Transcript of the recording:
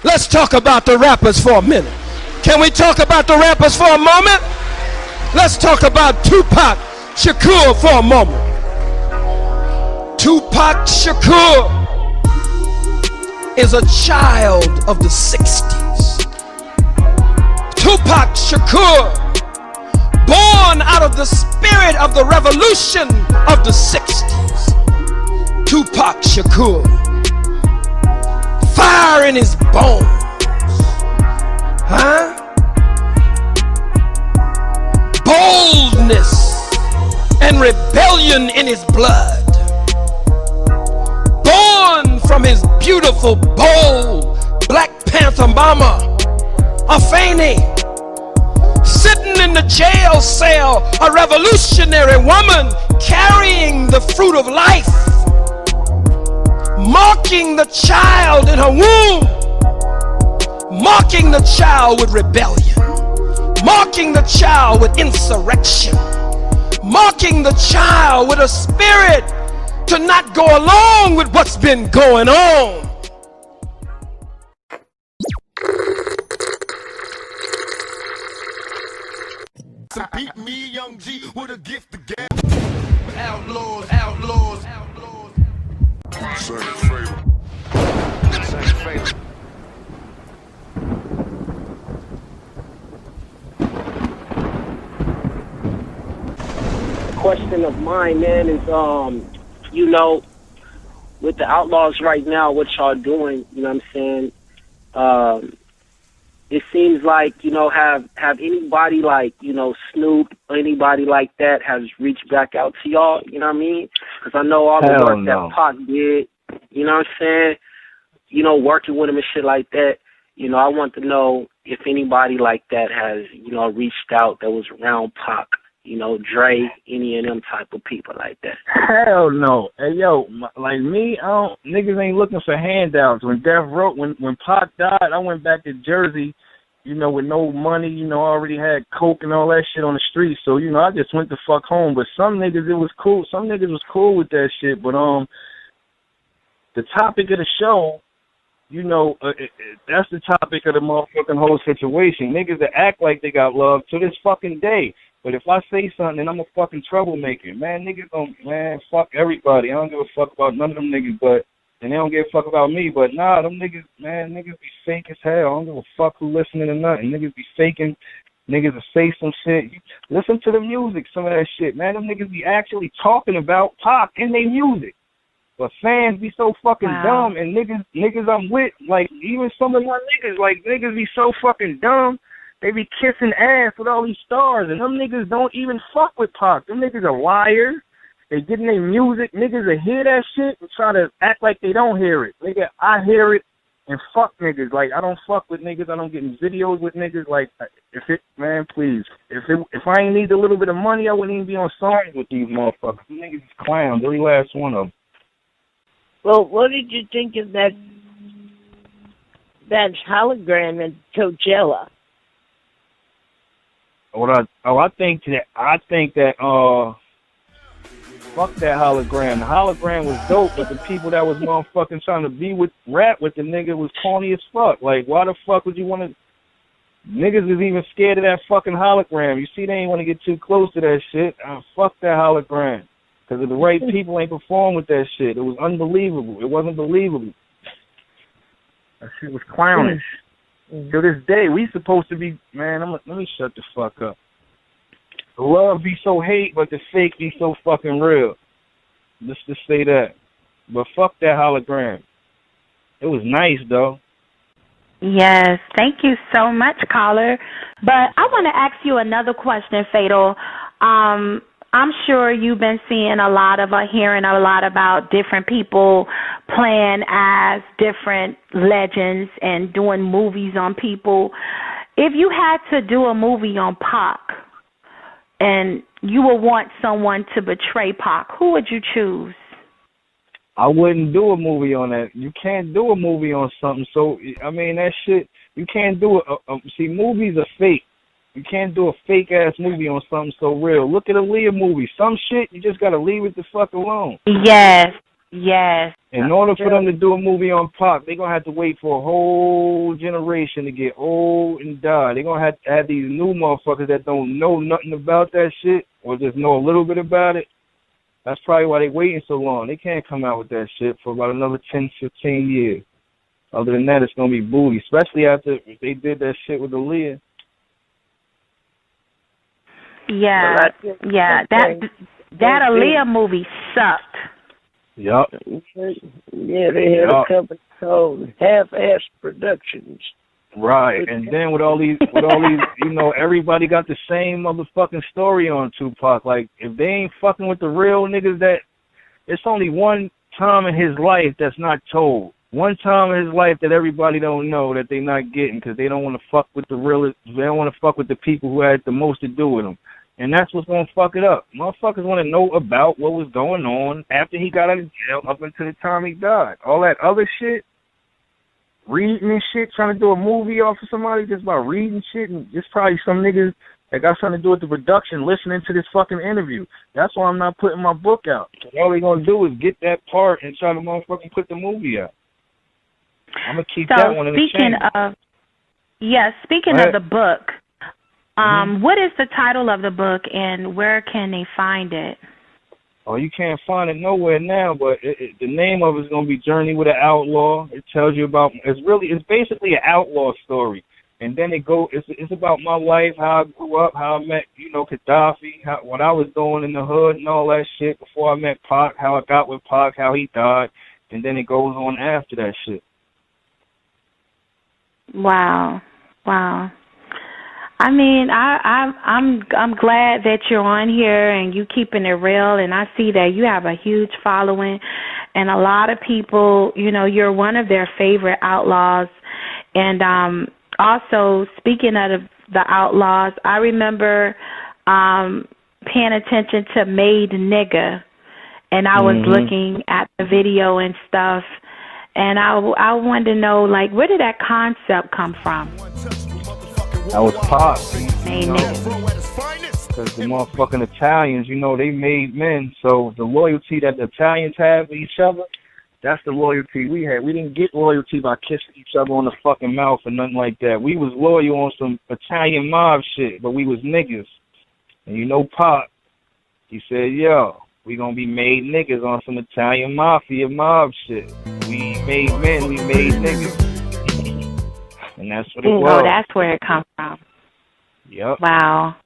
Let's talk about the rappers for a minute. Can we talk about the rappers for a moment? Let's talk about Tupac Shakur for a moment. Tupac Shakur is a child of the 60s. Tupac Shakur, born out of the spirit of the revolution of the 60s. Tupac Shakur, fire in his bones, boldness and rebellion in his blood. Born from his beautiful, bold Black Panther mama, Afeni, sitting in the jail cell, a revolutionary woman carrying the fruit of life, marking the child in her womb, marking the child with rebellion, marking the child with insurrection, marking the child with a spirit to not go along with what's been going on. Beat me, young G, with a gift to gab. Outlaws, outlaws, outlaws. Hussein fatal. Hussein fatal. Question of mine, man, is you know, with the outlaws right now, what y'all doing, you know what I'm saying? It seems like, you know, have anybody like, you know, Snoop or anybody like that has reached back out to y'all, you know what I mean? Because I know all the work that Pac did, you know what I'm saying? You know, working with him and shit like that. You know, I want to know if anybody like that has, you know, reached out that was around Pac. You know, Dre, any of them type of people like that. Hell no. Hey, yo, like me, niggas ain't looking for handouts. When Death Row, when Pac died, I went back to Jersey, you know, with no money, you know, I already had coke and all that shit on the street. So, you know, I just went the fuck home. But some niggas, it was cool. Some niggas was cool with that shit. But, the topic of the show, you know, that's the topic of the motherfucking whole situation. Niggas that act like they got love to this fucking day. But if I say something and I'm a fucking troublemaker, man, niggas don't, man, fuck everybody. I don't give a fuck about none of them niggas, and they don't give a fuck about me. But nah, them niggas, man, niggas be fake as hell. I don't give a fuck who listening or nothing. Niggas be faking. Niggas will say some shit. Listen to the music, some of that shit, man. Them niggas be actually talking about Pac in their music. But fans be so fucking dumb, and niggas I'm with, like, even some of my niggas, like, niggas be so fucking dumb. They be kissing ass with all these stars, and them niggas don't even fuck with Pac. Them niggas are liars. They get in their music. Niggas will hear that shit and try to act like they don't hear it. Nigga, I hear it, and fuck niggas. Like, I don't fuck with niggas. I don't get in videos with niggas. Like, man, please. If I ain't need a little bit of money, I wouldn't even be on songs with these motherfuckers. These niggas is clowns, every last one of them. Well, what did you think of that hologram in Coachella? I think that fuck that hologram. The hologram was dope, but the people that was motherfucking trying to rap with the nigga was corny as fuck. Like, why the fuck would you want to? Niggas is even scared of that fucking hologram. You see, they ain't want to get too close to that shit. Fuck that hologram. Because if the right people ain't perform with that shit, it was unbelievable. It wasn't believable. That shit was clownish. To this day, we supposed to be, man, let me shut the fuck up. The love be so hate, but the fake be so fucking real. Let's just say that. But fuck that hologram. It was nice, though. Yes, thank you so much, caller. But I want to ask you another question, Fatal. I'm sure you've been seeing hearing a lot about different people playing as different legends and doing movies on people. If you had to do a movie on Pac and you would want someone to betray Pac, who would you choose? I wouldn't do a movie on that. You can't do a movie on something. So, I mean, that shit, you can't do it. See, movies are fake. You can't do a fake-ass movie on something so real. Look at a Leah movie. Some shit, you just got to leave it the fuck alone. Yes. Yes. In order for them to do a movie on Pac, they're going to have to wait for a whole generation to get old and die. They're going to have these new motherfuckers that don't know nothing about that shit or just know a little bit about it. That's probably why they're waiting so long. They can't come out with that shit for about another 10, 15 years. Other than that, it's going to be booty, especially after they did that shit with Aaliyah. Yeah, that Aaliyah movie sucked. Yup. Yeah, they had a company called Half-Ass Productions. Right, and then with all these, you know, everybody got the same motherfucking story on Tupac. Like, if they ain't fucking with the real niggas, that it's only one time in his life that's not told. One time in his life that everybody don't know that they not getting because they don't want to fuck with the real. They don't want to fuck with the people who had the most to do with them. And that's what's going to fuck it up. Motherfuckers want to know about what was going on after he got out of jail up until the time he died. All that other shit, reading and shit, trying to do a movie off of somebody just by reading shit, and it's probably some niggas that got something to do with the production listening to this fucking interview. That's why I'm not putting my book out. All they're going to do is get that part and try to motherfucking put the movie out. I'm going to keep that one in the chain. Speaking of the book, what is the title of the book and where can they find it? Oh, you can't find it nowhere now, but the name of it is going to be Journey with an Outlaw. It tells you about, it's basically an outlaw story. And then it's about my life, how I grew up, how I met, you know, Kadafi, what I was doing in the hood and all that shit before I met Pac, how I got with Pac, how he died. And then it goes on after that shit. Wow. I mean, I'm glad that you're on here and you keeping it real, and I see that you have a huge following, and a lot of people, you know, you're one of their favorite outlaws. And also, speaking of the outlaws, I remember paying attention to Made Nigga, and I was looking at the video and stuff, and I wanted to know, like, where did that concept come from? That was Pac. Made Nigga. Because the motherfucking Italians, you know, they made men. So the loyalty that the Italians have with each other, that's the loyalty we had. We didn't get loyalty by kissing each other on the fucking mouth or nothing like that. We was loyal on some Italian mob shit, but we was niggas. And you know Pac, he said, yo, we gonna be made niggas on some Italian mafia mob shit. We made men, we made niggas. And that's what it was. Oh, that's where it comes from. Yep. Wow.